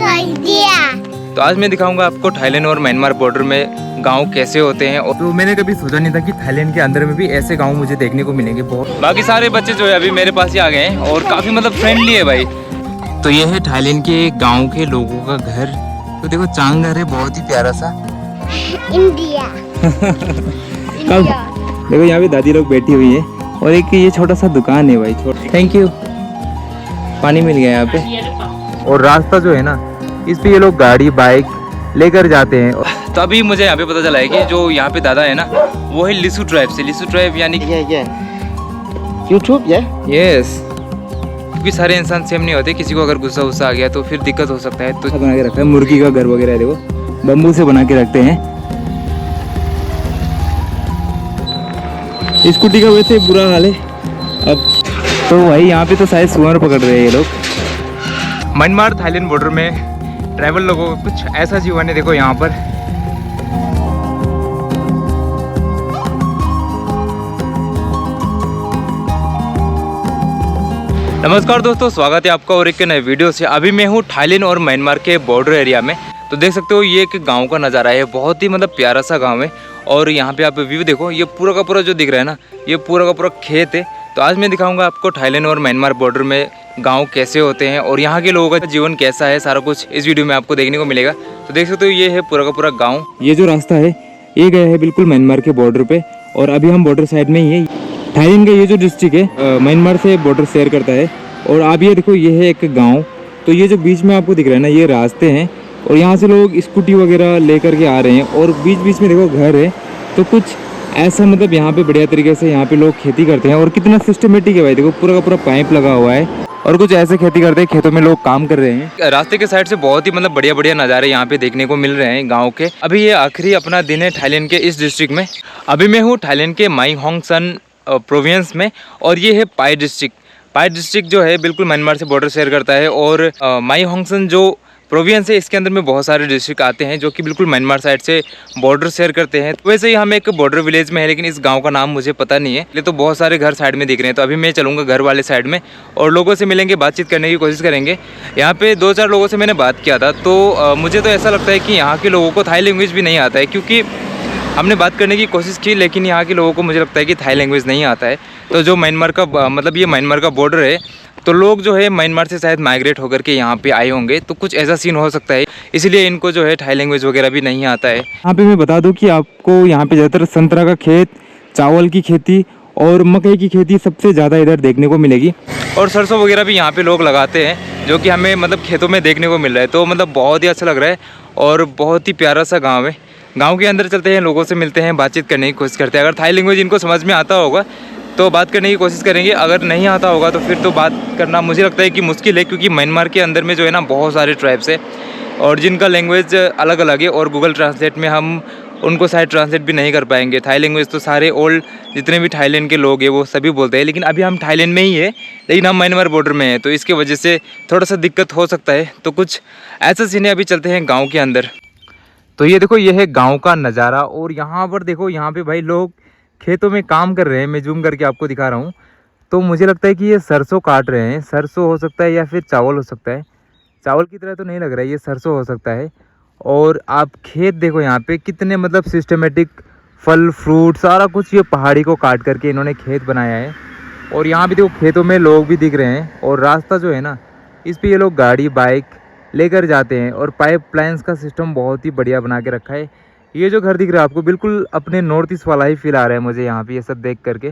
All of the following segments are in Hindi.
तो आज मैं दिखाऊंगा आपको थाईलैंड और म्यांमार बॉर्डर में गांव कैसे होते हैं। और तो मैंने कभी सोचा नहीं था कि थाईलैंड के अंदर में भी ऐसे गांव मुझे देखने को मिलेंगे। बहुत बाकी सारे बच्चे जो है अभी मेरे पास ही आ गए हैं और काफी मतलब फ्रेंडली है भाई। तो ये है थाईलैंड के गाँव के लोगों का घर। तो देखो चांग घर है, बहुत ही प्यारा सा। इंडिया देखो यहाँ पे दादी लोग बैठी हुई है और एक ये छोटा सा दुकान है भाई। Thank you. पानी मिल गया यहाँ पे। और रास्ता जो है ना, इस पे ये लोग गाड़ी बाइक लेकर जाते हैं। तो अभी मुझे यहाँ पे पता चला है कि जो यहाँ पे दादा है ना, वो है लिसू ट्राइब से। लिसू ट्राइब यानी यूट्यूब यस। क्योंकि सारे इंसान सेम नहीं होते, किसी को अगर गुस्सा आ गया तो फिर दिक्कत हो सकता है। तो बना के रखा है मुर्गी का घर वगैरह, देखो बम्बू से बना के रखते हैं। स्कूटी का वैसे बुरा हाल है अब तो भाई। यहाँ पे तो शायद सुअर पकड़ रहे हैं ये लोग। म्यांमार थाईलैंड बॉर्डर में ट्रैवल लोगों का कुछ ऐसा जीवन है। देखो यहाँ पर नमस्कार दोस्तों, स्वागत है आपका और एक नए वीडियो से। अभी मैं हूँ थाईलैंड और म्यांमार के बॉर्डर एरिया में। तो देख सकते हो ये एक गांव का नज़ारा है, बहुत ही मतलब प्यारा सा गांव है। और यहाँ पे आप व्यू देखो, ये पूरा का पूरा जो दिख रहा है ना, ये पूरा का पूरा खेत है। तो आज मैं दिखाऊंगा आपको थाईलैंड और म्यांमार बॉर्डर में गांव कैसे होते हैं और यहाँ के लोगों का जीवन कैसा है, सारा कुछ इस वीडियो में आपको देखने को मिलेगा। तो देख सकते हो ये है पूरा का पूरा गाँव। ये जो रास्ता है ये गया है बिल्कुल म्यांमार के बॉर्डर पे और अभी हम बॉर्डर साइड में ही है। थाईलैंड का ये जो डिस्ट्रिक्ट है म्यांमार से बॉर्डर शेयर करता है। और आप ये देखो, ये है एक गाँव। तो ये जो बीच में आपको दिख रहा है ना, ये रास्ते हैं और यहाँ से लोग स्कूटी वगैरह लेकर के आ रहे हैं। और बीच बीच में देखो घर है। तो कुछ ऐसा मतलब यहाँ पे बढ़िया तरीके से यहाँ पे लोग खेती करते हैं और कितना सिस्टमेटिक है भाई। देखो पूरा का पूरा पाइप लगा हुआ है और कुछ ऐसे खेती करते हैं, खेतों में लोग काम कर रहे हैं। रास्ते के साइड से बहुत ही मतलब बढ़िया बढ़िया नज़ारे यहाँ पे देखने को मिल रहे हैं गाँव के। अभी ये आखिरी अपना दिन है थाईलैंड के इस डिस्ट्रिक्ट में। अभी मैं हूँ थाईलैंड के माई होंग सन प्रोविंस में और ये है पाई डिस्ट्रिक्ट। पाई डिस्ट्रिक्ट जो है बिल्कुल म्यांमार से बॉर्डर शेयर करता है। और माई होंग सन जो प्रोविंस है, इसके अंदर में बहुत सारे डिस्ट्रिक्ट आते हैं जो कि बिल्कुल म्यांमार साइड से बॉर्डर शेयर करते हैं। वैसे ही हम एक बॉर्डर विलेज में है, लेकिन इस गांव का नाम मुझे पता नहीं है। ये तो बहुत सारे घर साइड में दिख रहे हैं। तो अभी मैं चलूँगा घर वाले साइड में और लोगों से मिलेंगे, बातचीत करने की कोशिश करेंगे। यहाँ पे 2-4 लोगों से मैंने बात किया था। तो मुझे तो ऐसा लगता है कि यहाँ के लोगों को थाई लैंग्वेज भी नहीं आता है, क्योंकि हमने बात करने की कोशिश की लेकिन यहाँ के लोगों को मुझे लगता है कि थाई लैंग्वेज नहीं आता है। तो जो म्यांमार का मतलब ये म्यांमार का बॉर्डर है, तो लोग जो है म्यांमार से शायद माइग्रेट होकर के यहाँ पे आए होंगे। तो कुछ ऐसा सीन हो सकता है, इसलिए इनको जो है थाई लैंग्वेज वगैरह भी नहीं आता है। यहाँ पे मैं बता दूँ कि आपको यहाँ पे ज़्यादातर संतरा का खेत, चावल की खेती और मकई की खेती सबसे ज़्यादा इधर देखने को मिलेगी। और सरसों वगैरह भी यहाँ पे लोग लगाते हैं, जो कि हमें मतलब खेतों में देखने को मिल रहा है। तो मतलब बहुत ही अच्छा लग रहा है और बहुत ही प्यारा सा गाँव है। गाँव के अंदर चलते हैं, लोगों से मिलते हैं, बातचीत करने की कोशिश करते हैं। अगर थाई लैंग्वेज इनको समझ में आता होगा तो बात करने की कोशिश करेंगे, अगर नहीं आता होगा तो फिर तो बात करना मुझे लगता है कि मुश्किल है। क्योंकि म्यांमार के अंदर में जो है ना बहुत सारे ट्राइब्स है और जिनका लैंग्वेज अलग अलग है और गूगल ट्रांसलेट में हम उनको शायद ट्रांसलेट भी नहीं कर पाएंगे। थाई लैंग्वेज तो सारे ओल्ड जितने भी थाईलैंड के लोग हैं वो सभी बोलते हैं, लेकिन अभी हम थाईलैंड में ही है, लेकिन हम म्यांमार बॉर्डर में हैं, तो इसकी वजह से थोड़ा सा दिक्कत हो सकता है। तो कुछ ऐसा सीन है। अभी चलते हैं गाँव के अंदर। तो ये देखो, ये है गाँव का नज़ारा और यहाँ पर देखो, यहाँ पे भाई लोग खेतों में काम कर रहे हैं। मैं जूम करके आपको दिखा रहा हूँ। तो मुझे लगता है कि ये सरसों काट रहे हैं। सरसों हो सकता है या फिर चावल हो सकता है। चावल की तरह तो नहीं लग रहा है, ये सरसों हो सकता है। और आप खेत देखो यहाँ पे कितने मतलब सिस्टमेटिक, फल फ्रूट सारा कुछ ये पहाड़ी को काट करके इन्होंने खेत बनाया है। और यहाँ भी देखो खेतों में लोग भी दिख रहे हैं और रास्ता जो है ना, इस पर ये लोग गाड़ी बाइक लेकर जाते हैं। और पाइप लाइन्स का सिस्टम बहुत ही बढ़िया बना के रखा है। ये जो घर दिख रहा है आपको, बिल्कुल अपने नॉर्थ ईस्ट वाला ही फील आ रहा है मुझे यहाँ पे ये सब देख करके।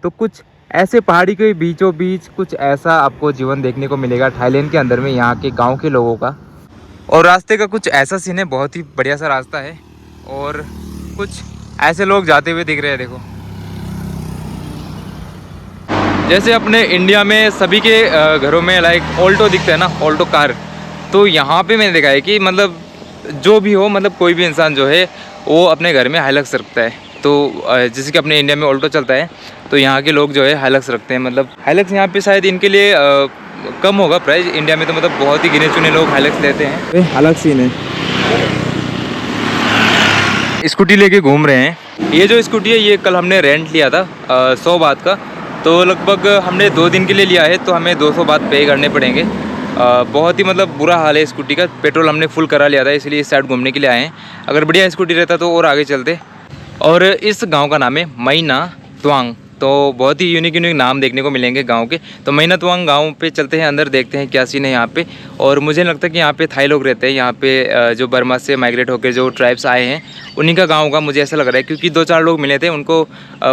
तो कुछ ऐसे पहाड़ी के बीचों बीच कुछ ऐसा आपको जीवन देखने को मिलेगा थाईलैंड के अंदर में, यहाँ के गांव के लोगों का। और रास्ते का कुछ ऐसा सीन है, बहुत ही बढ़िया सा रास्ता है और कुछ ऐसे लोग जाते हुए दिख रहे हैं। देखो जैसे अपने इंडिया में सभी के घरों में लाइक ऑल्टो दिखता है ना, ऑल्टो कार। तो यहाँ पे मैंने देखा है कि मतलब जो भी हो, मतलब कोई भी इंसान जो है वो अपने घर में हाइलक्स रखता है। तो जैसे कि अपने इंडिया में ऑल्टो चलता है, तो यहाँ के लोग जो है हाइलक्स रखते हैं। मतलब हाइलक्स यहाँ पे शायद इनके लिए कम होगा प्राइस। इंडिया में तो मतलब बहुत ही गिने चुने लोग हाइलक्स लेते हैं। अलग सीन है। स्कूटी लेके घूम रहे हैं। ये जो स्कूटी है ये कल हमने रेंट लिया था 100 बात का। तो लगभग हमने 2 दिन के लिए लिया है, तो हमें 200 बात पे करने पड़ेंगे। बहुत ही मतलब बुरा हाल है स्कूटी का। पेट्रोल हमने फुल करा लिया था, इसलिए इस साइड घूमने के लिए आए हैं। अगर बढ़िया स्कूटी रहता तो और आगे चलते। और इस गांव का नाम है मैना त्वांग। तो बहुत ही यूनिक नाम देखने को मिलेंगे गांव के। तो मैना त्वांग गांव पे चलते हैं, अंदर देखते हैं क्या सीन है यहाँ पे। और मुझे लगता है कि यहाँ पे थाई लोग रहते हैं। यहाँ पे जो बर्मा से माइग्रेट होकर जो ट्राइब्स आए हैं उन्हीं का गाँव का मुझे ऐसा लग रहा है, क्योंकि 2-4 लोग मिले थे, उनको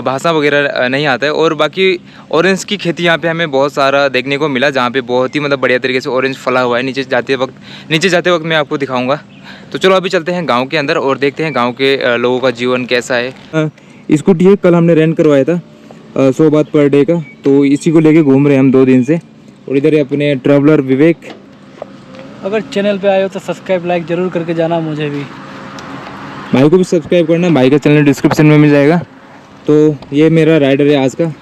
भाषा वगैरह नहीं आता है। और बाकी ऑरेंज की खेती यहाँ पे हमें बहुत सारा देखने को मिला, जहाँ पे बहुत ही मतलब बढ़िया तरीके से ऑरेंज फला हुआ है। नीचे जाते वक्त मैं आपको दिखाऊँगा। तो चलो अभी चलते हैं गाँव के अंदर और देखते हैं गाँव के लोगों का जीवन कैसा है। स्कूटी है, कल हमने रेंट करवाया था 100 बात पर डे का, तो इसी को लेके घूम रहे हैं हम 2 दिन से। और इधर अपने ट्रैवलर विवेक। अगर चैनल पे आए हो तो सब्सक्राइब लाइक जरूर करके जाना, मुझे भी, भाई को भी सब्सक्राइब करना। भाई का चैनल डिस्क्रिप्शन में मिल जाएगा। तो ये मेरा राइडर है आज का।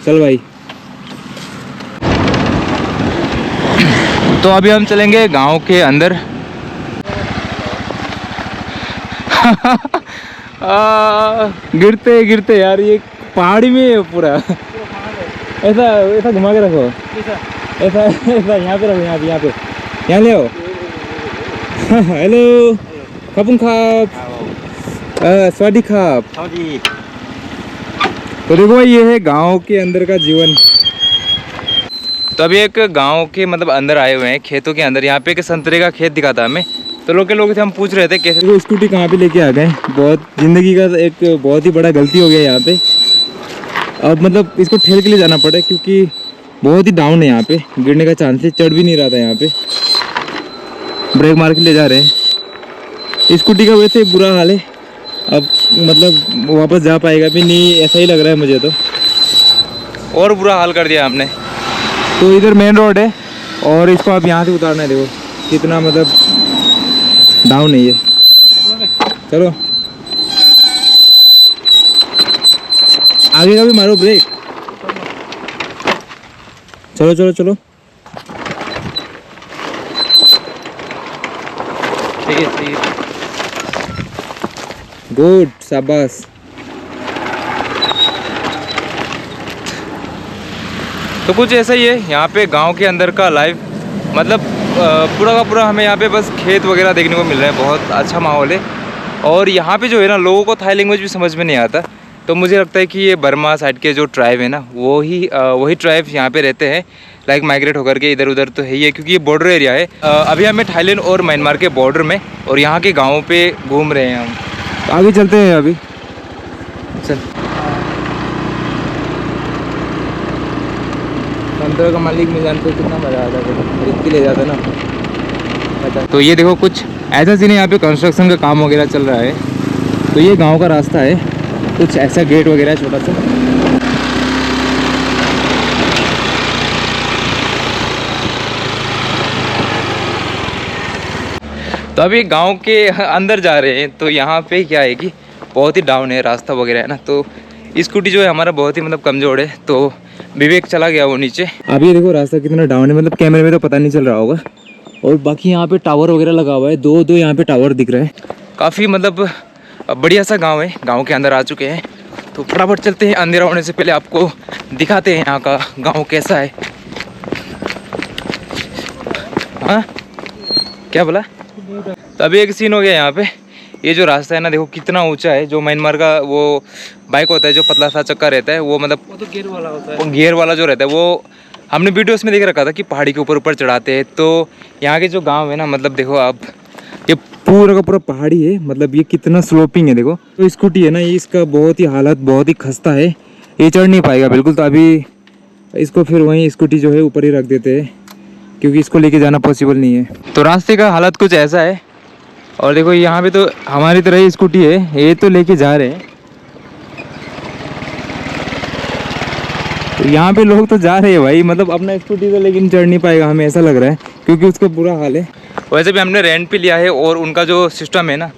चल भाई। तो अभी हम चलेंगे गांव के अंदर। गिरते गिरते यार, ये पहाड़ी में है पूरा। ऐसा घुमा के रखो, ऐसा यहाँ पे रखो, यहाँ पे ले आओ। हेलो खपुंग खाप, स्वादी खाप। तो देखो भाई, ये है गांव के अंदर का जीवन। तो अभी एक गांव के मतलब अंदर आए हुए हैं, खेतों के अंदर। यहाँ पे एक संतरे का खेत दिखा था हमें। तो लोग थे, हम पूछ रहे थे कैसे वो स्कूटी कहाँ पे लेके आ गए। बहुत ज़िंदगी का एक बहुत ही बड़ा गलती हो गया यहाँ पे। अब मतलब इसको ठेल के लिए जाना पड़ा, क्योंकि बहुत ही डाउन है यहाँ पे, गिरने का चांस है। चढ़ भी नहीं रहा था यहाँ पे, ब्रेक मार के ले जा रहे हैं। स्कूटी का वैसे बुरा हाल है, अब मतलब वापस जा पाएगा भी नहीं, ऐसा ही लग रहा है मुझे तो। और बुरा हाल कर दिया हमने। तो इधर मेन रोड है और इसको आप यहाँ से उतारना है। देखो कितना मतलब डाउन है ये। चलो आगे का भी मारो ब्रेक। चलो चलो चलो, ठीक है। गुड, शाबाश। तो कुछ ऐसा ही है यहाँ पे गांव के अंदर का लाइफ। मतलब पूरा का पूरा हमें यहाँ पे बस खेत वगैरह देखने को मिल रहा है। बहुत अच्छा माहौल है। और यहाँ पे जो है ना, लोगों को थाई लैंग्वेज भी समझ में नहीं आता। तो मुझे लगता है कि ये बर्मा साइड के जो ट्राइब है ना, वही ट्राइब यहाँ पे रहते हैं, लाइक माइग्रेट होकर के इधर उधर तो है ही है, क्योंकि ये बॉर्डर एरिया है। अभी हमें थाईलैंड और म्यांमार के बॉर्डर में और यहाँ के गाँव पे घूम रहे हैं हम। तो आगे चलते हैं अभी। चल, संतरे का मालिक मिल जाने तो कितना मज़ा आता है, खरीद के ले जाता ना। तो ये देखो कुछ ऐसा सीन है, यहाँ पे कंस्ट्रक्शन का काम वगैरह चल रहा है। तो ये गांव का रास्ता है, कुछ ऐसा गेट वगैरह है छोटा सा। तो अभी गांव के अंदर जा रहे हैं। तो यहाँ पे क्या है कि बहुत ही डाउन है रास्ता वगैरह है ना। तो स्कूटी जो है हमारा बहुत ही मतलब कमज़ोर है, तो विवेक चला गया वो नीचे। अभी देखो रास्ता कितना डाउन है, मतलब कैमरे में तो पता नहीं चल रहा होगा। और बाकी यहाँ पे टावर वगैरह लगा हुआ है, दो यहाँ पे टावर दिख रहे हैं। काफ़ी मतलब बढ़िया सा गांव है। गांव के अंदर आ चुके हैं, तो फटाफट चलते हैं। अंधेरा होने से पहले आपको दिखाते हैं यहाँ का गांव कैसा है। हाँ क्या बोला? तो अभी एक सीन हो गया यहाँ पे। ये जो रास्ता है ना, देखो कितना ऊंचा है। जो म्यांमार का वो बाइक होता है जो पतला सा चक्का रहता है, वो मतलब वो तो गियर वाला होता है। वो गियर वाला जो रहता है, वो हमने वीडियोस में देख रखा था कि पहाड़ी के ऊपर चढ़ाते हैं। तो यहाँ के जो गांव है ना, मतलब देखो आप, ये पूरा का पूरा पहाड़ी है। मतलब ये कितना स्लोपिंग है देखो। तो स्कूटी है ना, ये इसका बहुत ही हालत बहुत ही खस्ता है, ये चढ़ नहीं पाएगा बिल्कुल। तो अभी इसको फिर वहीं स्कूटी जो है ऊपर ही रख देते हैं, क्योंकि इसको लेके जाना पॉसिबल नहीं है। तो रास्ते का हालत कुछ ऐसा है। और देखो यहाँ पे तो हमारी तरह ही स्कूटी है, ये तो लेके जा रहे हैं। तो यहाँ पे लोग तो जा रहे हैं भाई, मतलब अपना स्कूटी तो लेकिन चढ़ नहीं पाएगा, हमें ऐसा लग रहा है, क्योंकि उसका बुरा हाल है। वैसे भी हमने रेंट पे लिया है, और उनका जो सिस्टम है ना,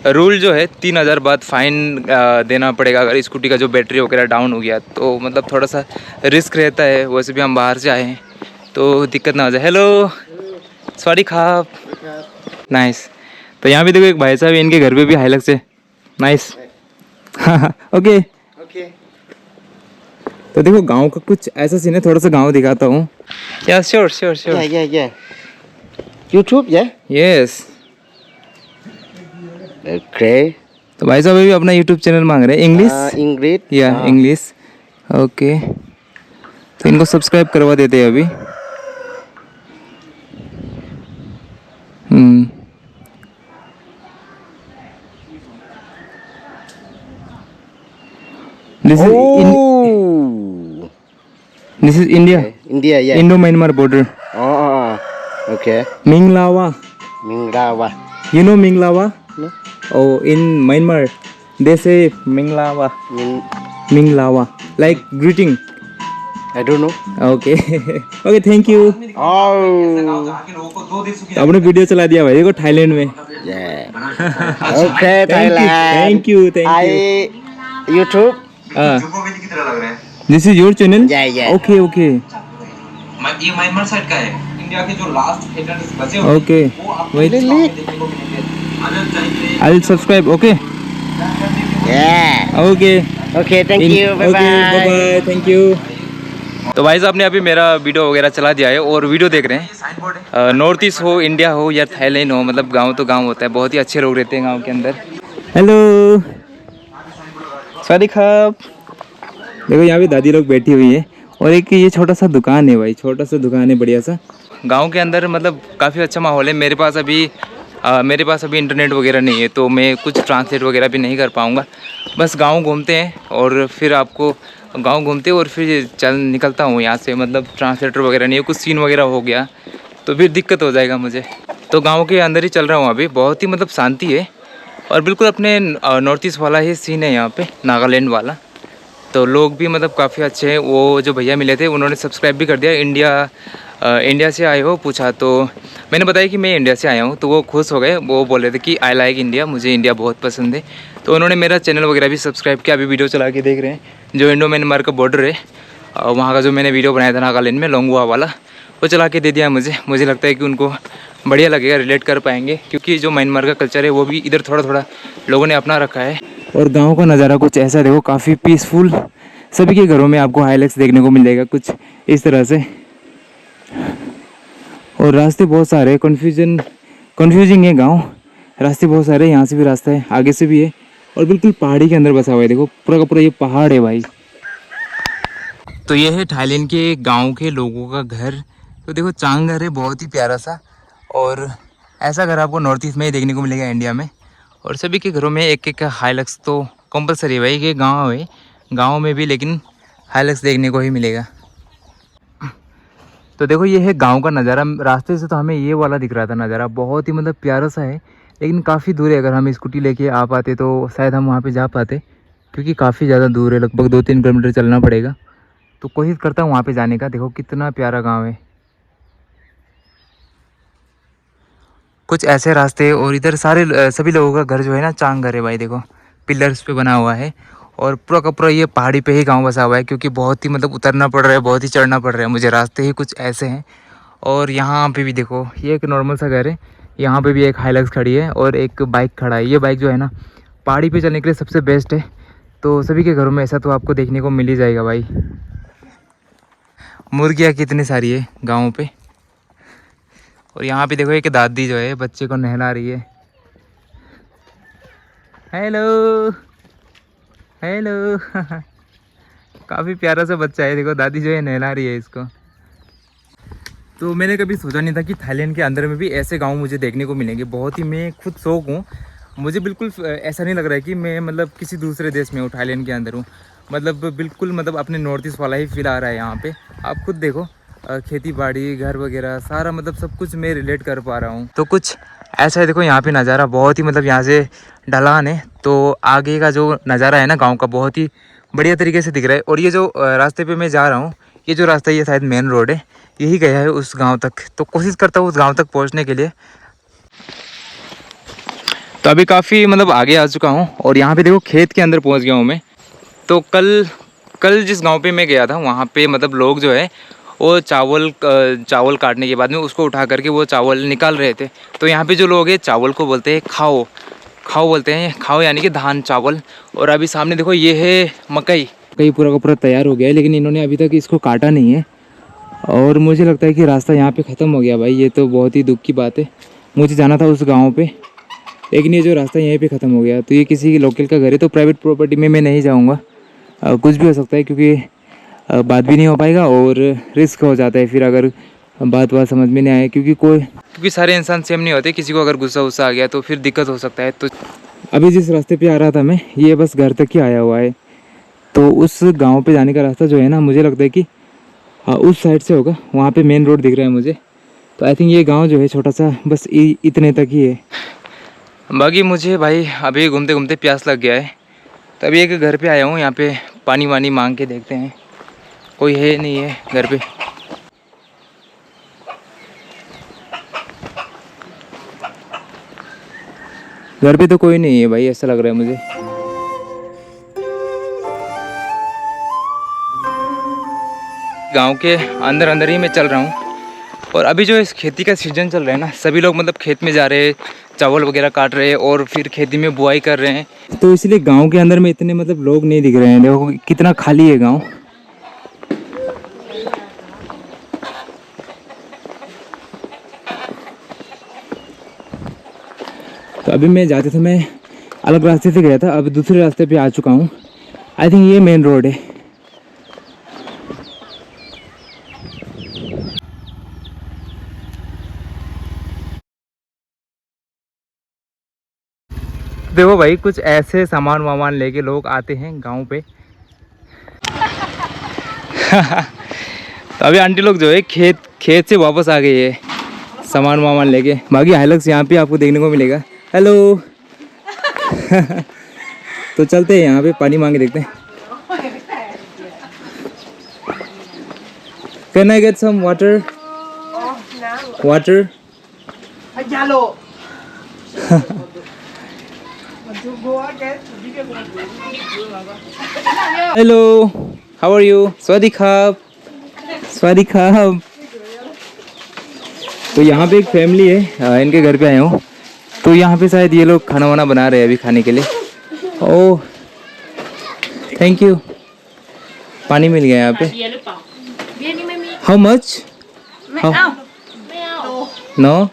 रूल जो है 3000 बाद फाइन देना पड़ेगा अगर स्कूटी का जो बैटरी वगैरह डाउन हो गया। तो मतलब थोड़ा सा रिस्क रहता है। वैसे भी हम बाहर से आए हैं, तो दिक्कत ना हो जाए। हेलो सॉरी खाप, नाइस। तो यहाँ भी देखो एक भाई साहब, इनके घर पे भी हाइलक्स है, नाइस। ओके। तो देखो गांव का कुछ ऐसा सीन है, थोड़ा सा गांव दिखाता हूँ। या sure. YouTube, yeah? Yes. Okay. तो भाई साहब अभी अपना यूट्यूब चैनल मांग रहे हैं इंग्लिश English. या इंग्लिश। ओके, तो इनको सब्सक्राइब करवा देते हैं अभी। This is Oh. This is India, India, yeah. Indo Myanmar border. Okay. मिंगलावा, Mingrawa. you know मिंगलावा? No? Oh, in Myanmar they say मिंगलावा, मिंगलावा, like greeting. I don't know. Okay okay, thank you. Oh. तो आपने वीडियो चला दिया भाई देखो थाईलैंड में। Yeah. Okay, Thailand. Thank you, thank you. I YouTube. This is your channel? Yeah, yeah. Okay okay ये म्यांमार साइड का है। इंडिया के जो लास्ट एजेंट्स बचे हुए ओके, वो आपको वेट, देखने को मिलेंगे। अगर चाहिए I will subscribe. Okay Yeah. Okay Okay, thank you. Bye bye. Bye, thank you. तो भाई साहब ने अभी मेरा वीडियो वगैरह चला दिया है और वीडियो देख रहे हैं। नॉर्थ ईस्ट हो, इंडिया हो या थाईलैंड हो, मतलब गांव तो गांव होता है, बहुत ही अच्छे लोग रहते हैं गांव के अंदर। हेलो, सवारी खाप। देखो यहाँ पे दादी लोग बैठी हुई है और एक ये छोटा सा दुकान है भाई, छोटा सा दुकान है बढ़िया सा। गांव के अंदर मतलब काफ़ी अच्छा माहौल है। मेरे पास अभी इंटरनेट वगैरह नहीं है तो मैं कुछ ट्रांसलेट वगैरह भी नहीं कर पाऊँगा। बस गांव घूमते हैं और फिर आपको गांव घूमते और फिर चल निकलता हूँ यहाँ से। मतलब ट्रांसलेटर वगैरह नहीं है, कुछ सीन वगैरह हो गया तो फिर दिक्कत हो जाएगा मुझे। तो गांव के अंदर ही चल रहा हूँ अभी। बहुत ही मतलब शांति है और बिल्कुल अपने नॉर्थ ईस्ट वाला ही सीन है यहाँ पे, नागालैंड वाला। तो लोग भी मतलब काफ़ी अच्छे हैं। वो जो भैया मिले थे उन्होंने सब्सक्राइब भी कर दिया। इंडिया से आए हो पूछा तो मैंने बताया कि मैं इंडिया से आया हूँ, तो वो खुश हो गए। वो बोल रहे थे कि आई लाइक इंडिया, मुझे इंडिया बहुत पसंद है। तो उन्होंने मेरा चैनल वगैरह भी सब्सक्राइब किया। अभी वीडियो चला के देख रहे हैं जो इंडो म्यांमार का बॉर्डर है वहाँ का जो मैंने वीडियो बनाया था नागालैंड में, लोंगवा वाला, वो चला के दे दिया मुझे लगता है कि उनको बढ़िया लगेगा, रिलेट कर पाएंगे क्योंकि जो म्यांमार का कल्चर है वो भी इधर थोड़ा थोड़ा लोगों ने अपना रखा है। और गाँव का नज़ारा कुछ ऐसा देखो, काफ़ी पीसफुल। सभी के घरों में आपको हाइलैक्स देखने को मिल जाएगा कुछ इस तरह से। और रास्ते बहुत सारे, कन्फ्यूजिंग है गांव। रास्ते बहुत सारे, यहाँ से भी रास्ता है, आगे से भी है और बिल्कुल पहाड़ी के अंदर बसा हुआ है। देखो पूरा का पूरा ये पहाड़ है भाई। तो ये है थाईलैंड के गांव के लोगों का घर। तो देखो चांग घर है, बहुत ही प्यारा सा। और ऐसा घर आपको नॉर्थ ईस्ट में ही देखने को मिलेगा इंडिया में। और सभी के घरों में एक एक हाइलैक्स तो कंपलसरी है भाई। ये गाँव है, गाँव में भी लेकिन हाइलैक्स देखने को ही मिलेगा। तो देखो ये है गांव का नज़ारा। रास्ते से तो हमें ये वाला दिख रहा था नज़ारा, बहुत ही मतलब प्यारा सा है, लेकिन काफ़ी दूर है। अगर हम स्कूटी लेके आ पाते तो शायद हम वहाँ पे जा पाते, क्योंकि काफ़ी ज़्यादा दूर है, लगभग 2-3 किलोमीटर चलना पड़ेगा। तो कोशिश करता हूँ वहाँ पे जाने का। देखो कितना प्यारा गाँव है, कुछ ऐसे रास्ते। और इधर सभी लोगों का घर जो है ना चांग घर है भाई। देखो पिलर्स पे बना हुआ है और पूरा का पूरा ये पहाड़ी पे ही गांव बसा हुआ है, क्योंकि बहुत ही मतलब उतरना पड़ रहा है, बहुत ही चढ़ना पड़ रहा है मुझे। रास्ते ही कुछ ऐसे हैं। और यहाँ पे भी देखो ये एक नॉर्मल सा घर है, यहाँ पे भी एक हाइलैक्स खड़ी है और एक बाइक खड़ा है। ये बाइक जो है ना पहाड़ी पे चलने के लिए सबसे बेस्ट है। तो सभी के घरों में ऐसा तो आपको देखने को मिल ही जाएगा भाई। मुर्गियाँ कितनी सारी है गाँव पे। और यहाँ पे देखो एक दादी जो है बच्चे को नहला रही है। हेलो हेलो काफ़ी प्यारा सा बच्चा है। देखो दादी जो है नहला रही है इसको। तो मैंने कभी सोचा नहीं था कि थाईलैंड के अंदर में भी ऐसे गांव मुझे देखने को मिलेंगे। बहुत ही मैं खुद शौक हूँ। मुझे बिल्कुल ऐसा नहीं लग रहा है कि मैं मतलब किसी दूसरे देश में हूँ, थाईलैंड के अंदर हूँ। मतलब बिल्कुल मतलब अपने नॉर्थ ईस्ट वाला ही फील आ रहा है यहाँ पे। आप खुद देखो खेती बाड़ी, घर वगैरह सारा मतलब सब कुछ मैं रिलेट कर पा रहा हूँ। तो कुछ ऐसा है देखो यहाँ पे नज़ारा, बहुत ही मतलब यहाँ से ढलान है तो आगे का जो नज़ारा है ना गाँव का बहुत ही बढ़िया तरीके से दिख रहा है। और ये जो रास्ते पे मैं जा रहा हूँ, ये जो रास्ता है ये शायद मेन रोड है, यही गया है उस गांव तक। तो कोशिश करता हूँ उस गांव तक पहुँचने के लिए। तो अभी काफ़ी मतलब आगे आ चुका हूँ और यहाँ पे देखो खेत के अंदर पहुँच गया हूँ मैं। तो कल जिस गांव पे मैं गया था वहाँ पे मतलब लोग जो है वो चावल काटने के बाद में उसको उठा करके वो चावल निकाल रहे थे। तो यहाँ पे जो लोग हैं चावल को बोलते हैं खाओ बोलते हैं, खाओ यानी कि धान चावल। और अभी सामने देखो ये है मकई पूरा का पूरा तैयार हो गया है, लेकिन इन्होंने अभी तक इसको काटा नहीं है। और मुझे लगता है कि रास्ता यहाँ पे ख़त्म हो गया भाई। ये तो बहुत ही दुख की बात है। मुझे जाना था उस गांव पे, लेकिन ये जो रास्ता यहीं पे ख़त्म हो गया। तो ये किसी की लोकल का घर है, तो प्राइवेट प्रॉपर्टी में मैं नहीं जाऊँगा। कुछ भी हो सकता है, क्योंकि बात भी नहीं हो पाएगा और रिस्क हो जाता है फिर अगर बात समझ में नहीं आए, क्योंकि सारे इंसान सेम नहीं होते। किसी को अगर गुस्सा आ गया तो फिर दिक्कत हो सकता है। तो अभी जिस रास्ते पे आ रहा था मैं, ये बस घर तक ही आया हुआ है। तो उस गांव पे जाने का रास्ता जो है ना, मुझे लगता है कि उस साइड से होगा। वहाँ पे मेन रोड दिख रहा है मुझे। तो आई थिंक ये गांव जो है छोटा सा, बस इतने तक ही है। बाकी मुझे भाई अभी घूमते घूमते प्यास लग गया है, तो अभी एक घर पे आया हूँ। यहाँ पे पानी वानी मांग के देखते हैं, कोई है नहीं है घर पे। घर पे तो कोई नहीं है भाई, ऐसा लग रहा है मुझे। गांव के अंदर अंदर ही मैं चल रहा हूँ। और अभी जो इस खेती का सीज़न चल रहा है ना, सभी लोग मतलब खेत में जा रहे हैं, चावल वगैरह काट रहे हैं और फिर खेती में बुआई कर रहे हैं। तो इसलिए गांव के अंदर में इतने मतलब लोग नहीं दिख रहे हैं। देखो कितना खाली है गांव। तो अभी मैं जाते समय अलग रास्ते से गया था, अब दूसरे रास्ते पे आ चुका हूँ। आई थिंक ये मेन रोड है। देखो भाई, कुछ ऐसे सामान वामान लेके लोग आते हैं गांव पे। तो अभी आंटी लोग जो है खेत से वापस आ गई है सामान वामान लेके। बाकी हाइलक्स यहाँ पे आपको देखने को मिलेगा। हेलो। तो चलते हैं यहाँ पे पानी मांगे देखते हैं। Can I get some water? Water? Hello, how are you? स्वादिखाप, स्वादिखाप। तो यहाँ पे एक फैमिली है, इनके घर पे आया हूँ। तो यहाँ पे शायद ये लोग खाना वाना बना रहे हैं अभी खाने के लिए। ओह थैंक यू, पानी मिल गया यहाँ पे। How much? नो।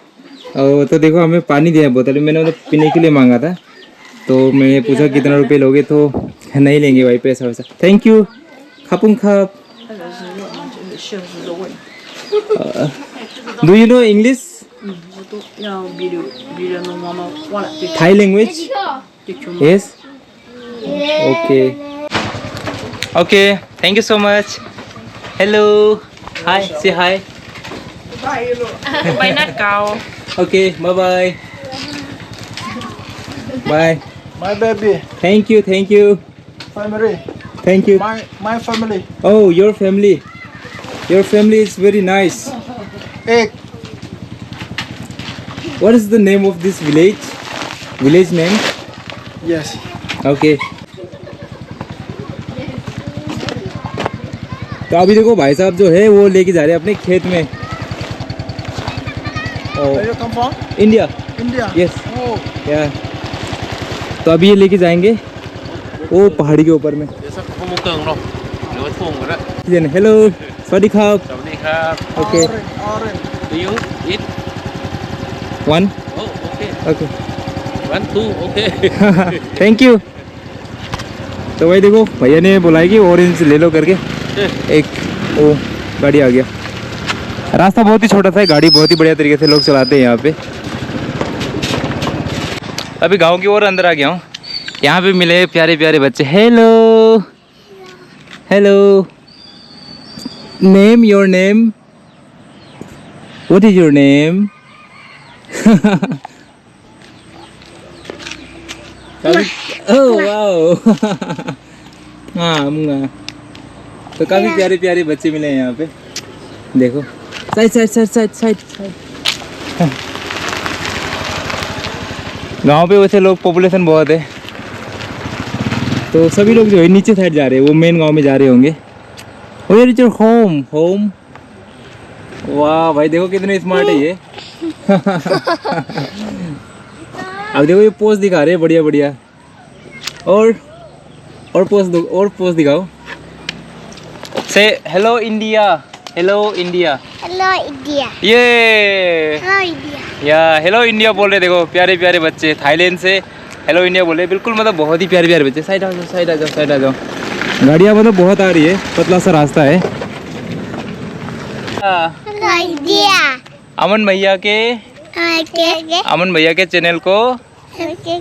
तो देखो हमें पानी दिया बोतल में, मैंने मतलब पीने के लिए मांगा था। तो मैं पूछा कितना रुपए लोगे, तो नहीं लेंगे भाई पैसा वैसा। Thank you. खापुंग खाप। Do you know English? Thai language? Yes? Okay. Okay, thank you so much. Hello. Hi, say hi. Bay nát cầu. Okay, bye bye. Bye. My baby, Thank you, thank you. family, Thank you. my family. Oh, your family. Your family is very nice. Egg, What is the name of this village? Village name? yes. Okay. तो अभी देखो भाई साहब जो है वो लेके जा रहे हैं अपने खेत में। Where you come from? India. India. Yes. Oh, या तो अभी ये लेके जाएंगे वो पहाड़ी के ऊपर में। พวกมุกเกิงหรอกหรือว่าทุ่งก็ได้ हेलो, सवादी खाप। สวัสดีครับ okay, orange. do you eat one. oh okay okay, 1 2 okay thank you. तो भाई देखो भैया ने बुलाया कि ऑरेंज ले लो करके। एक ओ गाड़ी आ गया। रास्ता बहुत ही छोटा था, गाड़ी बहुत ही बढ़िया तरीके से लोग चलाते हैं यहाँ पे। अभी गांव की ओर अंदर आ गया हूँ। यहाँ पे मिले प्यारे प्यारे बच्चे। Hello hello, name, your name, what is your name? Oh wow. हाँ मुंगा। तो काफी प्यारे प्यारे बच्चे मिले हैं यहाँ पे। देखो side side side side side side. गांव पे वैसे लोग पॉपुलेशन बहुत है, तो सभी लोग जो है नीचे साइड जा रहे हैं, वो मेन गांव में जा रहे होंगे। Where is your home? Home. वाह भाई देखो कितने स्मार्ट है ये। अब देखो ये पोज दिखा रहे हैं बढ़िया बढ़िया। और पोज दो, और पोज दिखाओ। से hello India. Hello India. Hello, India. ये Hello, India. या हेलो इंडिया बोल रहे, देखो प्यारे प्यारे बच्चे थाईलैंड से हेलो इंडिया बोल रहे, बिल्कुल मतलब बहुत ही प्यारे प्यारे बच्चे। साइड आ जाओ, साइड आ जाओ, साइड आ जाओ। गाड़ियाँ मतलब बहुत आ रही है, पतला सा रास्ता है। Hello, India. अमन भैया के Okay. अमन भैया के चैनल को Okay.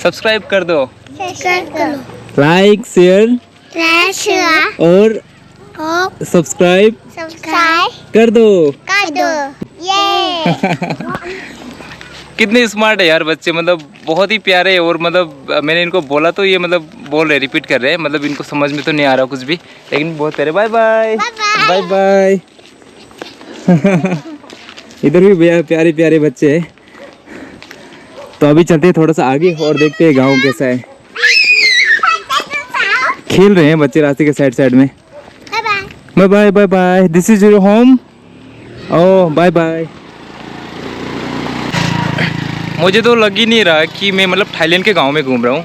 सब्सक्राइब कर दो, Subscribe करो. लाइक शेयर Like, और सब्सक्राइब subscribe कर दो। कर दो. Yay. कितने स्मार्ट है यार बच्चे, मतलब बहुत ही प्यारे। और मतलब मैंने इनको बोला तो ये मतलब बोल रहे, रिपीट कर रहे हैं, मतलब इनको समझ में तो नहीं आ रहा कुछ भी, लेकिन बहुत प्यारे। Bye bye bye bye. इधर भी भैया प्यारे प्यारे बच्चे हैं। तो अभी चलते हैं थोड़ा सा आगे और देखते हैं गांव कैसा है। खेल रहे हैं बच्चे रास्ते के साइड साइड में। Bye bye. Bye bye bye bye, this is your home. Oh bye bye. मुझे तो लग ही नहीं रहा कि मैं मतलब थाईलैंड के गांव में घूम रहा हूँ,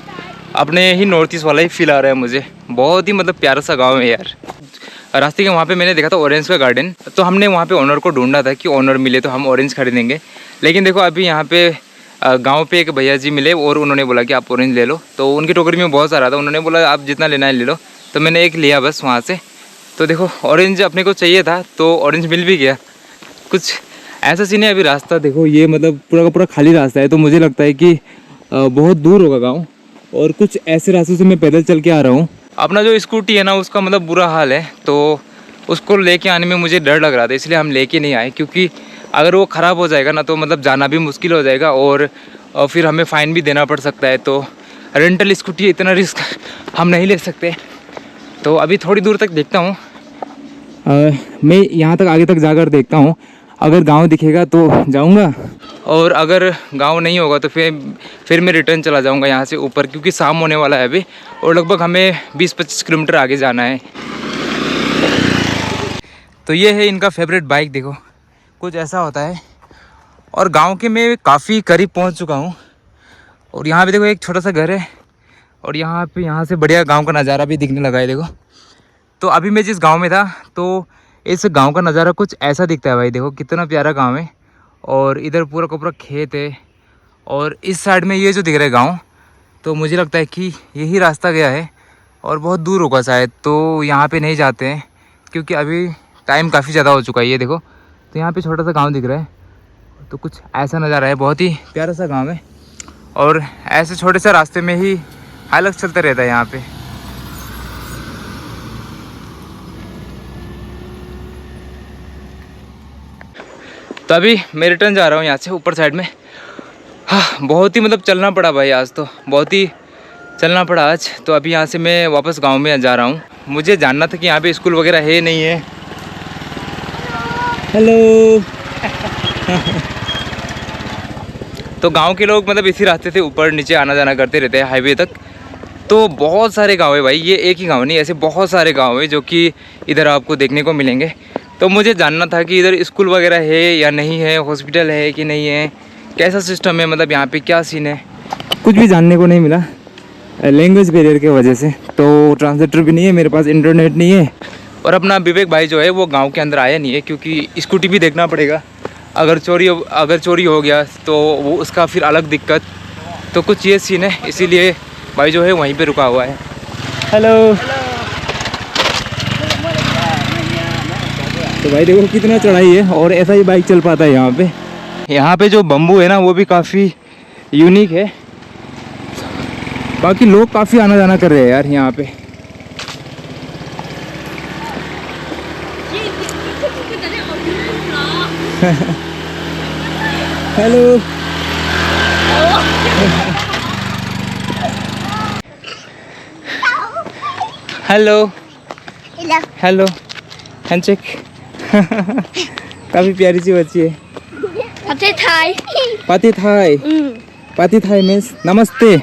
अपने ही नॉर्थ ईस्ट वाला ही फील आ रहा है मुझे। बहुत ही मतलब प्यारा सा गांव है यार। रास्ते के वहाँ पे मैंने देखा था ऑरेंज का गार्डन, तो हमने वहाँ पे ओनर को ढूंढा था कि ओनर मिले तो हम ऑरेंज खरीदेंगे। लेकिन देखो अभी यहाँ पे गांव पे एक भैया जी मिले और उन्होंने बोला कि आप ऑरेंज ले लो। तो उनकी टोकरी में बहुत सारा था, उन्होंने बोला आप जितना लेना है ले लो। तो मैंने एक लिया बस वहाँ से। तो देखो ऑरेंज अपने को चाहिए था तो ऑरेंज मिल भी गया। कुछ ऐसा सीन है। अभी रास्ता देखो, ये मतलब पूरा का पूरा खाली रास्ता है, तो मुझे लगता है कि बहुत दूर होगा गाँव। और कुछ ऐसे रास्ते से मैं पैदल चल के आ रहा हूँ। अपना जो स्कूटी है ना उसका मतलब बुरा हाल है, तो उसको लेके आने में मुझे डर लग रहा था, इसलिए हम लेके नहीं आए। क्योंकि अगर वो ख़राब हो जाएगा ना तो मतलब जाना भी मुश्किल हो जाएगा और फिर हमें फ़ाइन भी देना पड़ सकता है। तो रेंटल स्कूटी इतना रिस्क हम नहीं ले सकते। तो अभी थोड़ी दूर तक देखता हूँ, मैं यहाँ तक आगे तक जाकर देखता हूँ। अगर गांव दिखेगा तो जाऊँगा, और अगर गांव नहीं होगा तो फिर मैं रिटर्न चला जाऊँगा यहाँ से ऊपर, क्योंकि शाम होने वाला है अभी और लगभग हमें 20-25 किलोमीटर आगे जाना है। तो ये है इनका फेवरेट बाइक, देखो कुछ ऐसा होता है। और गांव के मैं काफ़ी करीब पहुंच चुका हूं। और यहाँ पे देखो एक छोटा सा घर है और यहाँ से बढ़िया गांव का नज़ारा भी दिखने लगा है। देखो तो अभी मैं जिस गांव में था तो इस गांव का नज़ारा कुछ ऐसा दिखता है भाई। देखो कितना प्यारा गांव है और इधर पूरा का पूरा खेत है और इस साइड में ये जो दिख रहा है गाँव, तो मुझे लगता है कि यही रास्ता गया है और बहुत दूर होगा शायद। तो यहाँ पर नहीं जाते हैं क्योंकि अभी टाइम काफ़ी ज़्यादा हो चुका है। ये देखो तो यहाँ पे छोटा सा गांव दिख रहा है, तो कुछ ऐसा नज़ारा है। बहुत ही प्यारा सा गांव है और ऐसे छोटे से रास्ते में ही हालत चलता रहता है यहाँ पे। तो अभी मैं रिटर्न जा रहा हूँ यहाँ से ऊपर साइड में। हाँ बहुत ही मतलब चलना पड़ा भाई, आज तो बहुत ही चलना पड़ा आज। तो अभी यहाँ से मैं वापस गाँव में जा रहा हूँ। मुझे जानना था कि यहाँ पे स्कूल वगैरह है नहीं है। हेलो। तो गांव के लोग मतलब इसी रास्ते से ऊपर नीचे आना जाना करते रहते हैं हाईवे तक। तो बहुत सारे गांव है भाई, ये एक ही गांव नहीं, ऐसे बहुत सारे गांव है जो कि इधर आपको देखने को मिलेंगे। तो मुझे जानना था कि इधर स्कूल वगैरह है या नहीं है, हॉस्पिटल है कि नहीं है, कैसा सिस्टम है, मतलब यहाँ पे क्या सीन है। कुछ भी जानने को नहीं मिला लैंग्वेज बैरियर की वजह से। तो ट्रांसलेटर भी नहीं है मेरे पास, इंटरनेट नहीं है। और अपना विवेक भाई जो है वो गांव के अंदर आया नहीं है क्योंकि स्कूटी भी देखना पड़ेगा। अगर चोरी हो गया तो वो उसका फिर अलग दिक्कत। तो कुछ ये सीन है, इसीलिए भाई जो है वहीं पे रुका हुआ है। हेलो। तो भाई देखो कितना चढ़ाई है और ऐसा ही बाइक चल पाता है यहाँ पे। यहाँ पे जो बम्बू है ना वो भी काफ़ी यूनिक है। बाकी लोग काफ़ी आना जाना कर रहे हैं यार यहाँ पे। Hello. Hello Hello. Hello handshake. काफ़ी प्यारी सी बच्ची है। Pate Thai. पाती थाई। पाती थाई मीन्स नमस्ते।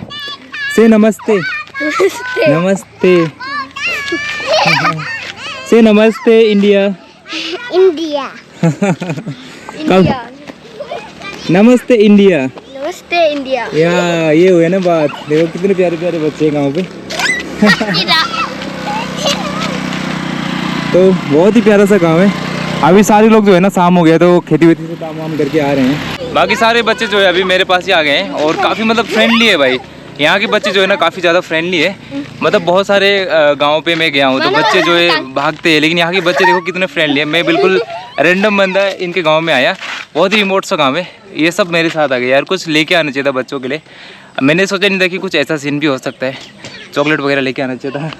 से नमस्ते। नमस्ते। से नमस्ते इंडिया। India. कब नमस्ते इंडिया। Namaste India. या ये हुआ ना बात। देखो कितने प्यारे प्यारे बच्चे हैं गाँव पे। तो बहुत ही प्यारा सा गांव है। अभी सारे लोग जो है ना शाम हो गया तो खेती वेती से काम वाम करके आ रहे हैं। बाकी सारे बच्चे जो है अभी मेरे पास ही आ गए हैं और काफ़ी मतलब फ्रेंडली है भाई। यहाँ के बच्चे जो है ना काफ़ी ज़्यादा फ्रेंडली है। मतलब बहुत सारे गाँव पे मैं गया हूँ तो बच्चे जो है भागते हैं, लेकिन यहाँ के बच्चे देखो कितने फ्रेंडली है। मैं बिल्कुल रैंडम बंदा इनके गाँव में आया, बहुत ही रिमोट सा गाँव है। ये सब मेरे साथ आ गए यार, कुछ लेके आना चाहिए था बच्चों के लिए। मैंने सोचा नहीं था कि कुछ ऐसा सीन भी हो सकता है, चॉकलेट वगैरह लेके आना चाहिए था।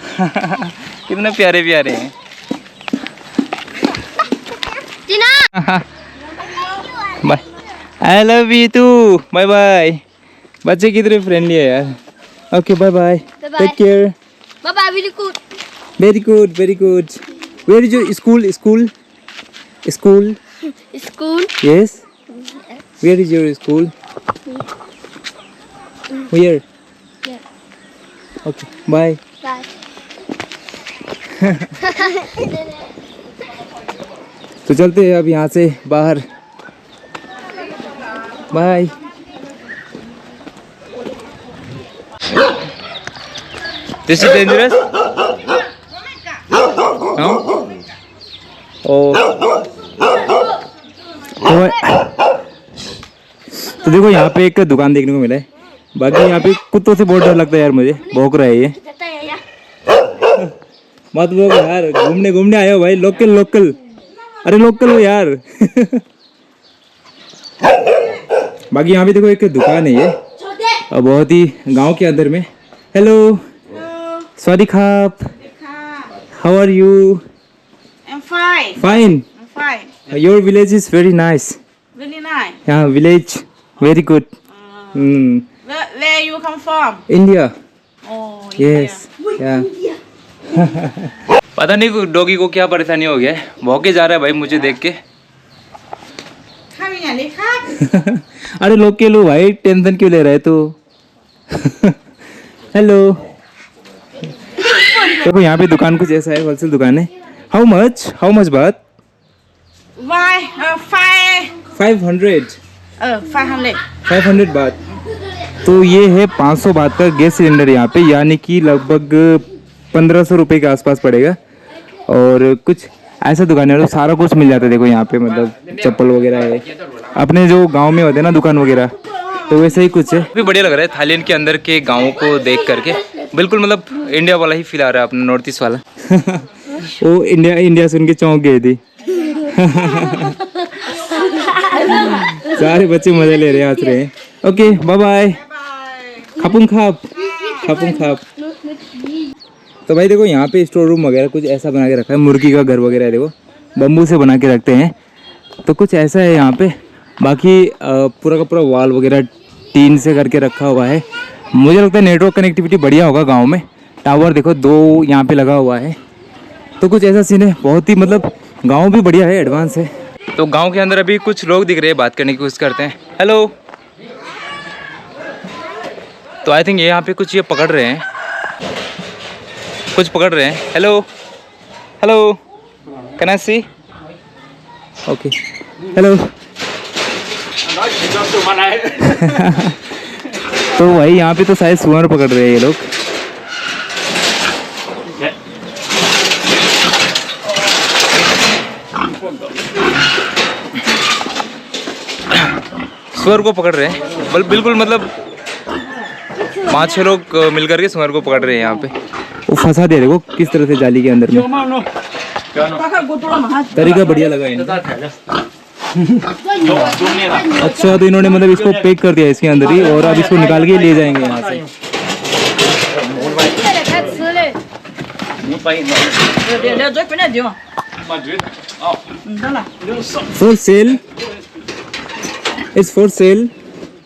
कितने प्यारे प्यारे हैं। Bye, I love you too, bye bye. बच्चे कितने फ्रेंडली है यार। Okay bye bye, take care, bye bye, very good, very good, very good. Where is your school? School, school, school, yes. Where is your school? Where? Okay, bye. Bye. तो चलते हैं अब यहाँ से बाहर। Bye. This is dangerous? No? Oh. तो देखो यहाँ पे एक दुकान देखने को मिला है। बाकी यहाँ पे कुत्तों से बहुत डर लगता है यार, मुझे भौंक रहा है ये। मत भौंक यार, घूमने घूमने आए हो भाई, लोकल लोकल। अरे लोकल हो यार। बाकी यहाँ पे देखो एक दुकान है ये, और बहुत ही गांव के अंदर में। हेलो, सवारी खाप, how are you? I'm fine. Fine. I'm fine. Your village is very nice. Really nice. हाँ, village very good. Where you come from? India. Oh, yes, yeah. पता नहीं डॉगी को क्या परेशानी हो गया है, भौंके जा रहा है भाई मुझे देख के। Come here, Lika. अरे लोग के लो भाई, टेंशन क्यों ले रहे तू? हेलो। देखो यहाँ पे दुकान कुछ ऐसा है, होलसेल दुकान है। हाउ मच बात? Why? 500 500. 500 बात। तो ये है 500 बात का गैस सिलेंडर यहाँ पे, यानी कि लगभग 1500 रुपये के आसपास पड़ेगा। और कुछ ऐसा दुकान है, सारा कुछ मिल जाता है देखो यहाँ पे, मतलब चप्पल वगैरह है, अपने जो गांव में होते हैं ना दुकान वगैरह, तो वैसे ही कुछ है। भी बढ़िया लग रहा है थाईलैंड के अंदर के गाँव को देख करके, बिल्कुल मतलब इंडिया वाला ही फील आ रहा है, अपना नॉर्थ ईस्ट वाला। वो इंडिया सुन के चौंक गई थी। सारे बच्चे मजे ले रहे हैं, हंस रहे हैं। ओके बाय बाय, खापुंग खाप, खापुंग खाप। तो भाई देखो यहाँ पे स्टोर रूम वगैरह कुछ ऐसा बना के रखा है, मुर्गी का घर वगैरह है, देखो बम्बू से बना के रखते हैं, तो कुछ ऐसा है यहाँ पे। बाकी पूरा का पूरा वॉल वगैरह टीन से करके रखा हुआ है। मुझे लगता है नेटवर्क कनेक्टिविटी बढ़िया होगा गाँव में। टावर देखो 2 यहाँ पे लगा हुआ है, तो कुछ ऐसा सीन है, बहुत ही मतलब गाँव भी बढ़िया है, एडवांस है। तो गांव के अंदर अभी कुछ लोग दिख रहे हैं, बात करने की कोशिश करते हैं। हेलो। तो आई थिंक ये यहाँ पे कुछ ये पकड़ रहे हैं, कुछ पकड़ रहे हैं। Hello hello, can I see? Okay hello. तो भाई यहाँ पे तो शायद सुअर पकड़ रहे हैं ये लोग। सुअर को पकड़ रहे हैं, बिल्कुल मतलब 5-6 लोग मिल करके सुअर को पकड़ रहे हैं यहाँ पे। वो फंसा दे देखो किस तरह से जाली के अंदर में, तरीका बढ़िया लगा इनका। अच्छा, तो इन्होंने मतलब इसको पैक कर दिया इसके अंदर ही, और अब इसको निकाल के ले जाएंगे यहाँ से। For sale, it's for sale.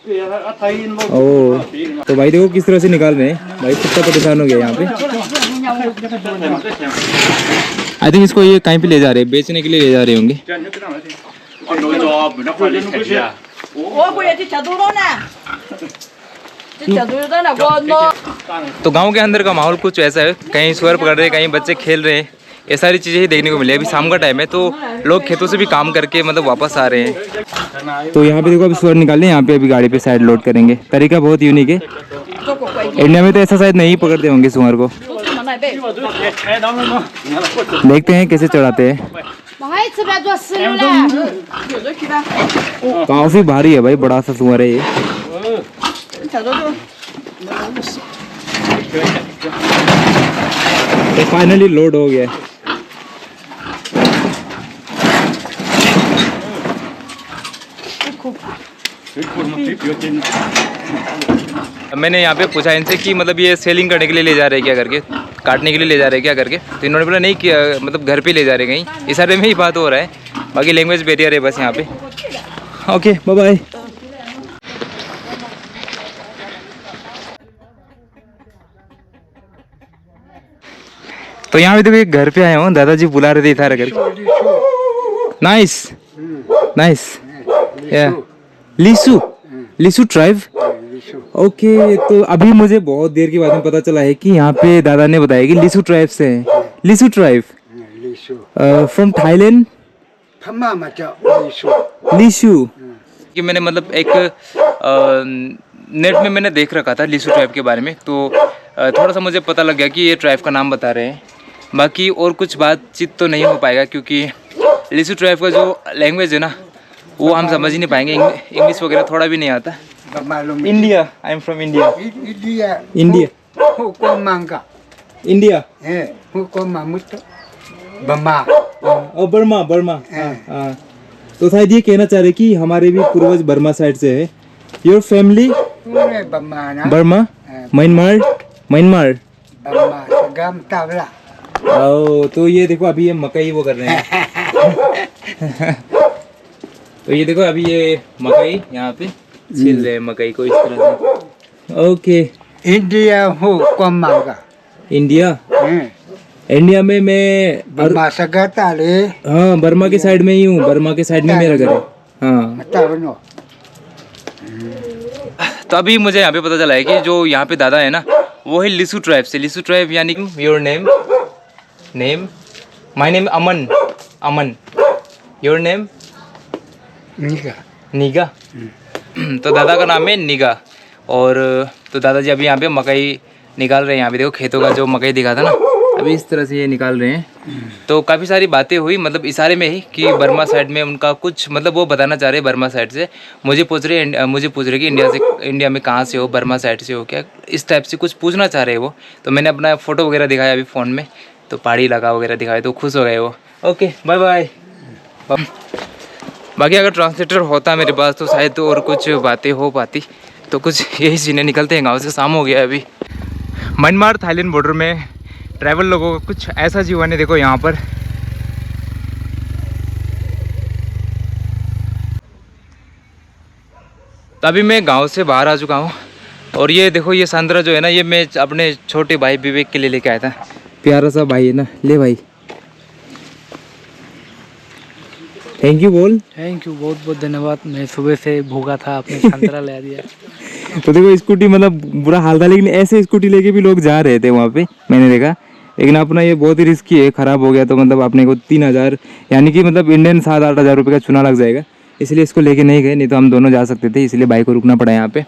Oh, तो भाई देखो किस तरह से निकाल रहे हैं, भाई कितना परेशान हो गया यहाँ पे। आई थिंक इसको ये कहीं पे ले जा रहे हैं, बेचने के लिए ले जा रहे होंगे। तो गांव के अंदर का माहौल कुछ ऐसा है, कहीं सुअर पकड़ रहे हैं, कहीं बच्चे खेल रहे हैं, ये सारी चीज़ें ही देखने को मिली। अभी शाम का टाइम है तो लोग खेतों से भी काम करके मतलब वापस आ रहे हैं। तो यहाँ पे देखो अभी सुअर निकालने, यहाँ पे अभी गाड़ी पे साइड लोड करेंगे। तरीका बहुत यूनिक है, इंडिया में तो ऐसा शायद नहीं पकड़ते होंगे सुअर को। 奶贝， देखते हैं कैसे चढ़ाते हैं। 往还这边做石榴嘞，有这去吧， काफी भारी है भाई, बड़ा सा सुअर है ये। 小多多， तो फाइनली लोड हो गया। मैंने यहाँ पे पूछा इनसे कि मतलब ये सेलिंग करने के लिए ले जा रहे हैं क्या करके, काटने के लिए ले जा रहे हैं क्या करके, तो इन्होंने बोला नहीं किया, मतलब घर पे ले जा रहे हैं कहीं। इस सारे में ही बात हो रहा है, बाकी लैंग्वेज बैरियर है बस यहाँ पे। Okay bye bye. तो यहाँ पे देखो एक घर पे आया हूँ, दादाजी बुला रहे थे इधर करके। Nice nice, Lisu Lisu tribe. Okay, तो अभी मुझे बहुत देर के बाद में पता चला है कि यहाँ पे दादा ने बताया कि लीसू ट्राइब से है। Lisu tribe from Thailand. Lisu कि मैंने मतलब एक नेट में मैंने देख रखा था लीसू ट्राइब के बारे में, तो थोड़ा सा मुझे पता लग गया कि ये ट्राइब का नाम बता रहे हैं। बाकी और कुछ बातचीत तो नहीं हो पाएगा क्योंकि लीसू ट्राइब का जो लैंग्वेज है ना वो हम समझ ही नहीं पाएंगे, इंग्लिश वगैरह थोड़ा भी नहीं आता। India, I am from India. India India Burma Burma. हाँ, तो शायद ये कहना चाह रहे कि हमारे भी पूर्वज बर्मा साइड से है। Your family Burma, Myanmar Myanmar. Oh, तो ये देखो अभी ये मकई वो कर रहे हैं। तो ये देखो अभी ये मकई यहाँ पे छिल रहे हैं मकई को इस तरह से। ओके, इंडिया हो कम मांगा। इंडिया इंडिया में मैं बर्मा सगाता ले। हाँ, बर्मा के साइड में ही हूँ, बर्मा के साइड में मेरा घर है। हाँ, तो अभी मुझे यहाँ पे पता चला है कि जो यहाँ पे दादा है ना वो है लीसू ट्राइब से। लीसू ट्राइब यानी कि your name name my name Aman. Aman, your name निगा निगा। तो दादा का नाम है निगा। और तो दादाजी अभी यहाँ पे मकई निकाल रहे हैं। यहाँ पे देखो खेतों का जो मकई दिखा था ना, अभी इस तरह से ये निकाल रहे हैं। तो काफ़ी सारी बातें हुई मतलब इशारे में ही कि बर्मा साइड में उनका कुछ मतलब वो बताना चाह रहे हैं बर्मा साइड से। मुझे पूछ रहे कि इंडिया में कहाँ से हो, बर्मा साइड से हो क्या, इस टाइप से कुछ पूछना चाह रहे हैं वो। तो मैंने अपना फ़ोटो वगैरह दिखाया अभी फ़ोन में, तो पहाड़ी इलाका वगैरह दिखाया, तो खुश हो गए वो। Okay bye bye. बाकी अगर ट्रांसलेटर होता मेरे पास तो शायद तो और कुछ बातें हो पाती। तो कुछ यही सीने निकलते हैं गाँव से। शाम हो गया अभी। म्यांमार थाईलैंड बॉर्डर में ट्रैवल लोगों का कुछ ऐसा जीवन है देखो यहाँ पर। तो अभी मैं गांव से बाहर आ चुका हूँ और ये देखो ये संतरा जो है ना, ये मैं अपने छोटे भाई विवेक के लिए लेके आया था। प्यारा सा भाई है ना, ले भाई थैंक यू बोल। थैंक यू, बहुत बहुत धन्यवाद। मैं सुबह से भूखा था, आपने संतरा ले दिया। तो देखो स्कूटी मतलब बुरा हाल था, लेकिन ऐसे स्कूटी लेके भी लोग जा रहे थे वहाँ पे, मैंने देखा। लेकिन अपना ये बहुत ही रिस्की है, ख़राब हो गया तो मतलब अपने को 3000 यानी कि मतलब इंडियन 7-8 हज़ार रुपये का चूना लग जाएगा। इसलिए इसको लेके नहीं गए, नहीं तो हम दोनों जा सकते थे, इसलिए बाइक को रुकना पड़ा यहाँ पे।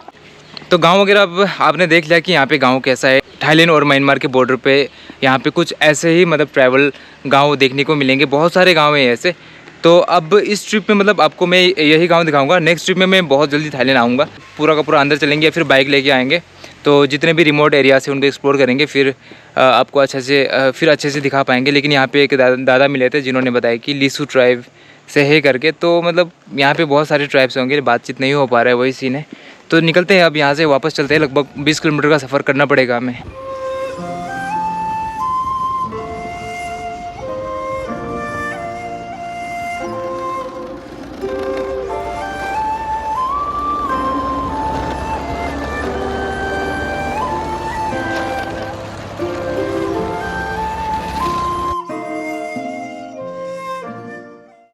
तो गांव वगैरह अब आपने देख लिया कि यहाँ पे गांव कैसा है। थाईलैंड और म्यांमार के बॉर्डर पे यहाँ पे कुछ ऐसे ही मतलब ट्रैवल गाँव देखने को मिलेंगे, बहुत सारे गाँव हैं ऐसे। तो अब इस ट्रिप में मतलब आपको मैं यही गांव दिखाऊंगा। नेक्स्ट ट्रिप में मैं बहुत जल्दी थाईलैंड आऊँगा, पूरा का पूरा अंदर चलेंगे या फिर बाइक लेके आएंगे। तो जितने भी रिमोट एरिया से उनको एक्सप्लोर करेंगे, फिर आपको अच्छे से दिखा पाएंगे। लेकिन यहाँ पे एक दादा मिले थे जिन्होंने बताया कि लीसू ट्राइब से है करके। तो मतलब यहाँ पे बहुत सारे ट्राइब्स होंगे, बातचीत नहीं हो पा रहा है, वही सीन है। तो निकलते हैं अब यहाँ से, वापस चलते हैं। लगभग 20 किलोमीटर का सफ़र करना पड़ेगा हमें।